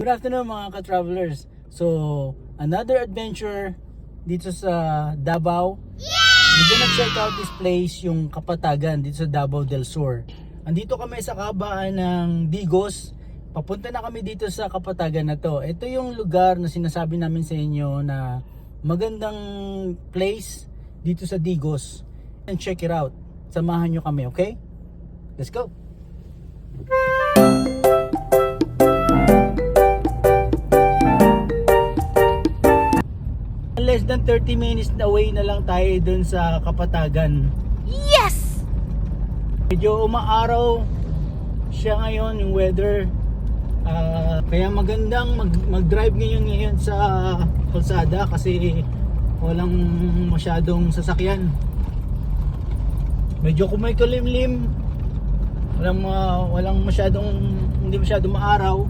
Good afternoon mga ka-travelers. So, another adventure dito sa Davao. We're gonna check out this place, yung Kapatagan dito sa Davao del Sur. Andito kami sa kabaan ng Digos. Papunta na kami dito sa Kapatagan na to. Ito yung lugar na sinasabi namin sa inyo na magandang place dito sa Digos. And check it out. Samahan nyo kami, okay? Let's go! Less than 30 minutes away na lang tayo dun sa Kapatagan. Yes! Medyo umaaraw siya ngayon, yung weather. Kaya magandang mag-drive ngayon sa kalsada kasi walang masyadong sasakyan. Medyo kung may kalimlim, hindi masyadong maaraw.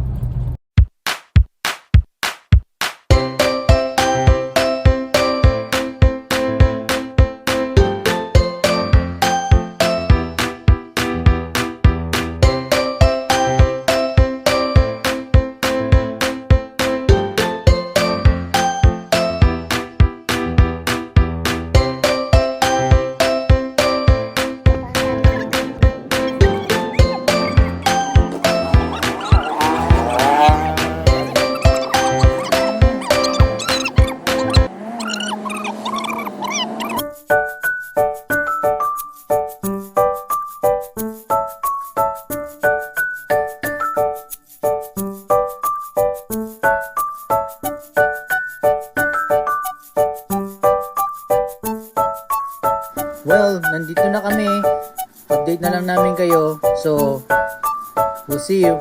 Well, nandito na kami. Update na lang namin kayo. So, we'll see you.